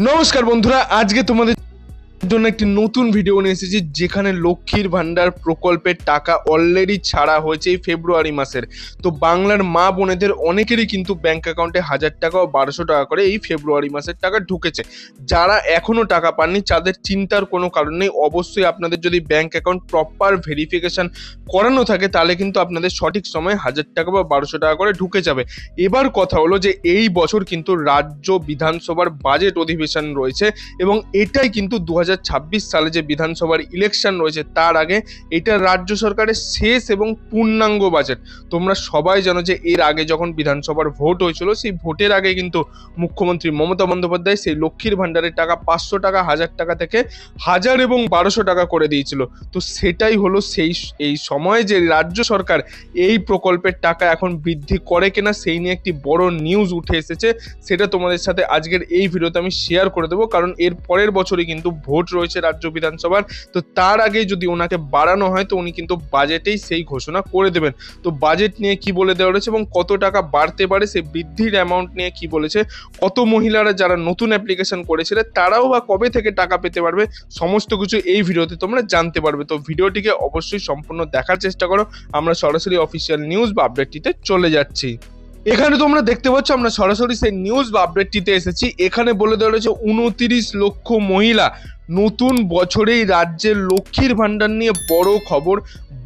নমস্কার বন্ধুরা, আজকে তোমাদের জন্য একটি নতুন ভিডিও নিয়ে এসেছি যেখানে লক্ষ্মীর ভান্ডার প্রকল্পের টাকা অলরেডি ছাড়া হয়েছে এই ফেব্রুয়ারি মাসের। তো বাংলার মা বোনেদের অনেকেরই কিন্তু ব্যাংক অ্যাকাউন্টে 1000 টাকা ও 1200 টাকা করে এই ফেব্রুয়ারি মাসের টাকা ঢুকেছে। যারা এখনো টাকা পাননি তাদের চিন্তার কোনো কারণ নেই। অবশ্যই আপনাদের যদি ব্যাংক অ্যাকাউন্ট প্রপার ভেরিফিকেশন করানো থাকে তাহলে কিন্তু আপনাদের সঠিক সময়ে 1000 টাকা বা 1200 টাকা করে ঢুকে যাবে। এবার কথা হলো যে এই বছর কিন্তু রাজ্য বিধানসভার বাজেট অধিবেশন রয়েছে এবং এটাই কিন্তু 2026 সালে যে বিধানসভার ইলেকশন রয়েছে তার আগে এটা রাজ্য সরকারের শেষ এবং পূর্ণাঙ্গ বাজেট। তোমরা সবাই জানো যে এর আগে যখন বিধানসভার ভোট হয়েছিল সেই ভোটের আগে কিন্তু মুখ্যমন্ত্রী মমতা বন্দ্যোপাধ্যায় সেই লক্ষ্মীর ভান্ডারের টাকা 500 টাকা 1000 টাকা থেকে 1000 এবং 1200 টাকা করে দিয়েছিল। তো সেটাই হলো এই সময় যে রাজ্য সরকার এই প্রকল্পের টাকা এখন বৃদ্ধি করে কিনা সেই নিয়ে একটি বড় নিউজ উঠে এসেছে। সেটা তোমাদের সাথে আজকের এই ভিডিওতে আমি শেয়ার করে দেবো, কারণ এর পরের বছরই কিন্তু ভোট রয়েছে রাজ্য বিধানসভার। তো তার আগে যদি ওনাকে বাড়ানো হয় তো উনি কিন্তু বাজেটেই সেই ঘোষণা করে দেবেন। তো বাজেট নিয়ে কি বলে দেওয়া রয়েছে এবং কত টাকা বাড়তে পারে সেই বৃদ্ধির অ্যামাউন্ট নিয়ে কি বলেছে, কত মহিলারা যারা নতুন অ্যাপ্লিকেশন করেছিলেন তারাও বা কবে থেকে টাকা পেতে পারবে, সমস্ত কিছু এই ভিডিওতে তোমরা জানতে পারবে। তো ভিডিওটিকে অবশ্যই সম্পূর্ণ দেখার চেষ্টা করো। আমরা সরাসরি অফিসিয়াল নিউজ বা আপডেটটিতে চলে যাচ্ছি। এখানে তোমরা দেখতে পাচ্ছ আমরা সরাসরি সেই নিউজ বা আপডেটটিতে এসেছি। এখানে বলে দেওয়া রয়েছে 29 লক্ষ মহিলা নতুন বছরেই রাজ্যের লক্ষ্মীর ভান্ডার নিয়ে বড় খবর,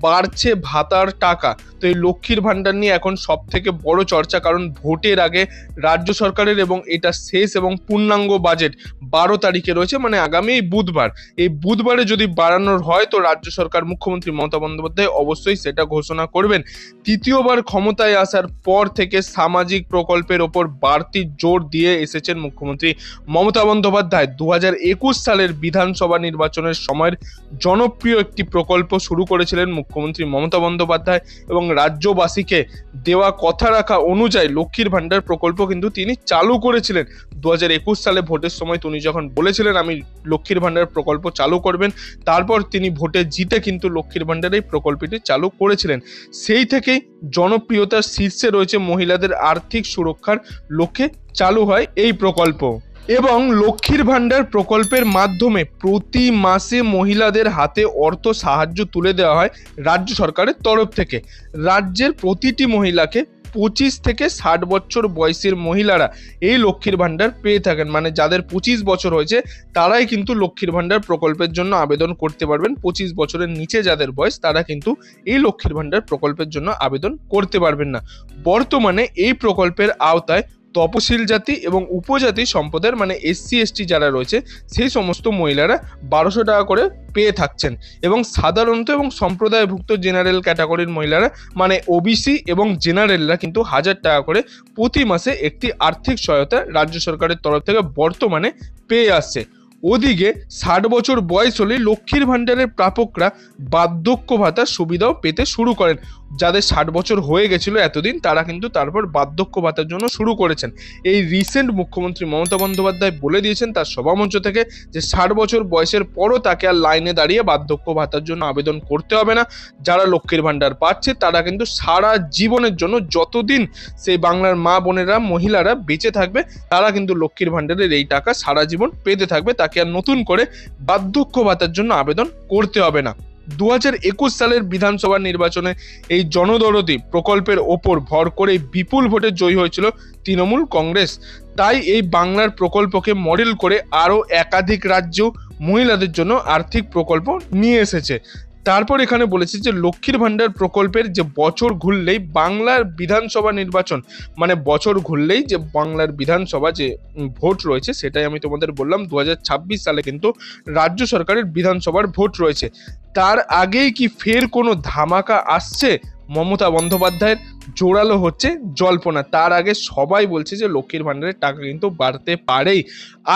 বাড়ছে ভাতার টাকা। তো এই লক্ষ্মীর ভান্ডার নিয়ে এখন সব থেকে বড় চর্চা, কারণ ভোটের আগে রাজ্য সরকারের এবং এটা শেষ এবং পূর্ণাঙ্গ বাজেট 12 তারিখে রয়েছে, মানে আগামী বুধবার। এই বুধবারে যদি বাড়ানোর হয় তো রাজ্য সরকার মুখ্যমন্ত্রী মমতা বন্দ্যোপাধ্যায় অবশ্যই সেটা ঘোষণা করবেন। তৃতীয়বার ক্ষমতায় আসার পর থেকে সামাজিক প্রকল্পের ওপর বাড়তি জোর দিয়ে এসেছেন মুখ্যমন্ত্রী মমতা বন্দ্যোপাধ্যায়। 2021 সালের বিধানসভা নির্বাচনের সময়ের জনপ্রিয় একটি প্রকল্প শুরু করেছিলেন মুখ্যমন্ত্রী মমতা বন্দ্যোপাধ্যায় এবং রাজ্যবাসীকে দেওয়া কথা রাখা অনুযায়ী লক্ষ্মীর ভান্ডার প্রকল্প কিন্তু তিনি চালু করেছিলেন। 2021 সালে ভোটের সময় তিনি যখন বলেছিলেন আমি লক্ষ্মীর ভান্ডার প্রকল্প চালু করবেন, তারপর তিনি ভোটে জিতে কিন্তু লক্ষ্মীর ভান্ডার এই প্রকল্পটি চালু করেছিলেন। সেই থেকেই জনপ্রিয়তার শীর্ষে রয়েছে, মহিলাদের আর্থিক সুরক্ষার লক্ষ্যে চালু হয় এই প্রকল্প। এবং লক্ষ্মীর ভান্ডার প্রকল্পের মাধ্যমে প্রতি মাসে মহিলাদের হাতে অর্থ সাহায্য তুলে দেওয়া হয় রাজ্য সরকারের তরফ থেকে। রাজ্যের প্রতিটি মহিলাকে 25 থেকে 60 বছর বয়সের মহিলারা এই লক্ষ্মীর ভান্ডার পেয়ে থাকেন, মানে যাদের 25 বছর হয়েছে তারাই কিন্তু লক্ষ্মীর ভান্ডার প্রকল্পের জন্য আবেদন করতে পারবেন। 25 বছরের নিচে যাদের বয়স তারা কিন্তু এই লক্ষ্মীর ভান্ডার প্রকল্পের জন্য আবেদন করতে পারবেন না। বর্তমানে এই প্রকল্পের আওতায় তপশিল জাতি এবং উপজাতি সম্প্রদায়ের মানে SC ST যারা রয়েছে সেই সমস্ত মহিলারা 1200 টাকা করে পেয়ে থাকছেন এবং সাধারণত এবং সম্প্রদায়ভুক্ত জেনারেল ক্যাটাগরির মহিলারা মানে OBC এবং জেনারেলরা কিন্তু 1000 টাকা করে প্রতি মাসে একটি আর্থিক সহায়তা রাজ্য সরকারের তরফ থেকে বর্তমানে পেয়ে আসছে। ওদিকে 60 বছর বয়স হলে লক্ষ্মীর ভান্ডারের প্রাপকরা বার্ধক্য ভাতার সুবিধাও পেতে শুরু করেন। যাদের 60 বছর হয়ে গেছিল এতদিন তারা কিন্তু তারপর বার্ধক্য ভাতার জন্য শুরু করেছেন। এই রিসেন্ট মুখ্যমন্ত্রী মমতা বন্দ্যোপাধ্যায় বলে দিয়েছেন তার সভামঞ্চ থেকে যে 60 বছর বয়সের পরও তাকে আর লাইনে দাঁড়িয়ে বার্ধক্য ভাতার জন্য আবেদন করতে হবে না। যারা লক্ষ্মীর ভান্ডার পাচ্ছে তারা কিন্তু সারা জীবনের জন্য যতদিন সেই বাংলার মা বোনেরা মহিলারা বেঁচে থাকবে তারা কিন্তু লক্ষ্মীর ভান্ডারের এই টাকা সারা জীবন পেতে থাকবে। তাকে আর নতুন করে বার্ধক্য ভাতার জন্য আবেদন করতে হবে না। 2021 সালের বিধানসভা নির্বাচনে এই জনদরদি প্রকল্পের ওপর ভর করে বিপুল ভোটে জয়ী হয়েছিল তৃণমূল কংগ্রেস। তাই এই বাংলার প্রকল্পকে মডেল করে আরও একাধিক রাজ্য মহিলাদের জন্য আর্থিক প্রকল্প নিয়ে এসেছে। তারপর এখানে বলেছে যে লক্ষ্মীর ভান্ডার প্রকল্পের যে বছর ঘুরলেই বাংলার বিধানসভা নির্বাচন, মানে বছর ঘুরলেই যে বাংলার বিধানসভা যে ভোট রয়েছে সেটাই আমি তোমাদের বললাম 2026 সালে কিন্তু রাজ্য সরকারের বিধানসভার ভোট রয়েছে। তার আগেই কি ফের কোনো ধামাকা আসছে মমতা বন্দ্যোপাধ্যায়ের? জোরালো হচ্ছে জল্পনা। তার আগে সবাই বলছে যে লক্ষ্মীর ভান্ডারের টাকা কিন্তু বাড়তে পারেই।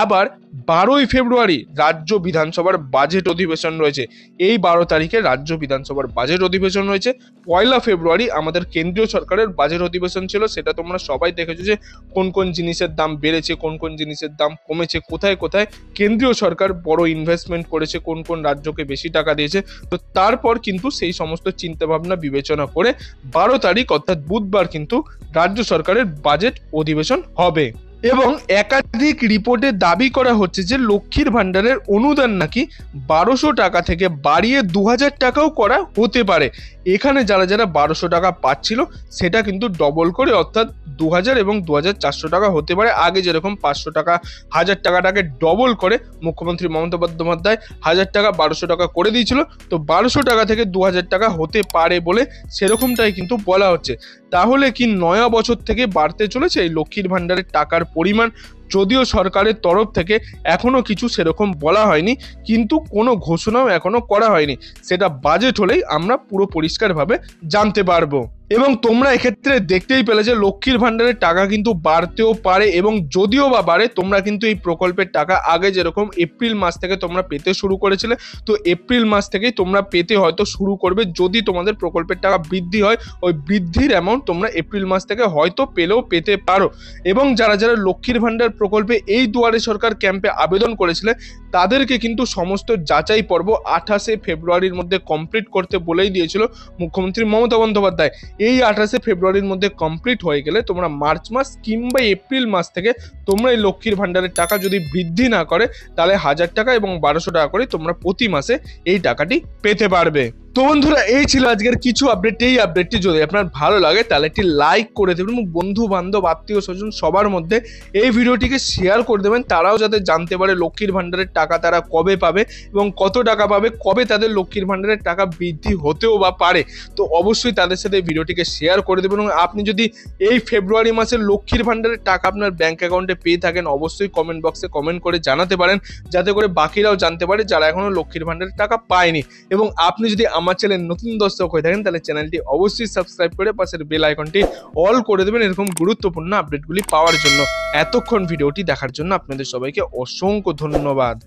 আবার 12ই ফেব্রুয়ারি রাজ্য বিধানসভার বাজেট অধিবেশন রয়েছে। এই 12 তারিখে রাজ্য বিধানসভার বাজেট অধিবেশন রয়েছে। 1 ফেব্রুয়ারি আমাদের কেন্দ্রীয় সরকারের বাজেট অধিবেশন ছিল। সেটা তোমরা সবাই দেখেছো যে কোন কোন জিনিসের দাম বেড়েছে, কোন কোন জিনিসের দাম কমেছে, কোথায় কোথায় কেন্দ্রীয় সরকার বড় ইনভেস্টমেন্ট করেছে, কোন কোন রাজ্যকে বেশি টাকা দিয়েছে। তো তারপর কিন্তু সেই সমস্ত চিন্তাভাবনা বিবেচনা করে 12 তারিখ অর্থাৎ বুধবার কিন্তু রাজ্য সরকারের বাজেট অধিবেশন হবে। এবং একাধিক রিপোর্টে দাবি করা হচ্ছে যে লক্ষ্মীর ভাণ্ডারের অনুদান নাকি 1200 টাকা থেকে বাড়িয়ে 2000 টাকাও করা হতে পারে। এখানে যারা যারা 1200 টাকা পাচ্ছিল সেটা কিন্তু ডবল করে অর্থাৎ 2000 এবং 2400 টাকা হতে পারে। আগে যেরকম 500 টাকা 1000 টাকাটাকে ডবল করে মুখ্যমন্ত্রী মমতা বন্দ্যোপাধ্যায় 1000 টাকা 1200 টাকা করে দিয়েছিল, তো 1200 টাকা থেকে 2000 টাকা হতে পারে বলে সেরকমটাই কিন্তু বলা হচ্ছে। তাহলে কি নয়া বছর থেকে বাড়তে চলেছে এই লক্ষ্মীর ভাণ্ডারের টাকার পরিমাণ? যদিও সরকারের তরফ থেকে এখনো কিছু সেরকম বলা হয়নি, কিন্তু কোনো ঘোষণাও এখনো করা হয়নি। সেটা বাজেট হলেই আমরা পুরো পরিষ্কারভাবে জানতে পারবো। এবং তোমরা এক্ষেত্রে দেখতেই পেলে যে লক্ষ্মীর ভাণ্ডারের টাকা কিন্তু বাড়তেও পারে, এবং যদিও বা বাড়ে তোমরা কিন্তু এই প্রকল্পের টাকা আগে যেরকম এপ্রিল মাস থেকে তোমরা পেতে শুরু করেছিলে, তো এপ্রিল মাস থেকেই তোমরা পেতে হয়তো শুরু করবে। যদি তোমাদের প্রকল্পের টাকা বৃদ্ধি হয়, ওই বৃদ্ধির অ্যামাউন্ট তোমরা এপ্রিল মাস থেকে হয়তো পেলেও পেতে পারো। এবং যারা যারা লক্ষ্মীর ভাণ্ডার প্রকল্পে এই দুয়ারে সরকার ক্যাম্পে আবেদন করেছিলে তাদেরকে কিন্তু সমস্ত যাচাই পর্ব 28শে ফেব্রুয়ারির মধ্যে কমপ্লিট করতে বলেই দিয়েছিল মুখ্যমন্ত্রী মমতা বন্দ্যোপাধ্যায়। এই 28শে ফেব্রুয়ারির মধ্যে কমপ্লিট হয়ে গেলে তোমরা মার্চ মাস কিংবা এপ্রিল মাস থেকে তোমরা এই লক্ষ্মীর ভাণ্ডারের টাকা যদি বৃদ্ধি না করে তাহলে 1000 টাকা এবং 1200 টাকা করে তোমরা প্রতি মাসে এই টাকাটি পেতে পারবে। তো বন্ধুরা, এই ছিল আজকের কিছু আপডেট। এই আপডেটটি যদি আপনার ভালো লাগে তাহলে একটি লাইক করে দেবেন এবং বন্ধু বান্ধব আত্মীয় স্বজন সবার মধ্যে এই ভিডিওটিকে শেয়ার করে দেবেন, তারাও যাতে জানতে পারে লক্ষ্মীর ভাণ্ডারের টাকা তারা কবে পাবে এবং কত টাকা পাবে, কবে তাদের লক্ষ্মীর ভাণ্ডারের টাকা বৃদ্ধি হতেও বা পারে। তো অবশ্যই তাদের সাথে ভিডিওটিকে শেয়ার করে দেবেন। এবং আপনি যদি এই ফেব্রুয়ারি মাসের লক্ষ্মীর ভাণ্ডারের টাকা আপনার ব্যাংক অ্যাকাউন্টে পেয়ে থাকেন অবশ্যই কমেন্ট বক্সে কমেন্ট করে জানাতে পারেন, যাতে করে বাকিরাও জানতে পারে যারা এখনো লক্ষ্মীর ভাণ্ডারের টাকা পায়নি। এবং আপনি যদি আমার চ্যানেল নতুন দর্শক হয়ে থাকেন তাহলে চ্যানেলটি অবশ্যই সাবস্ক্রাইব করে পাশের বেল আইকনটি অল করে দেবেন এরকম গুরুত্বপূর্ণ আপডেটগুলি পাওয়ার জন্য। এতক্ষণ ভিডিওটি দেখার জন্য আপনাদের সবাইকে অসংখ্য ধন্যবাদ।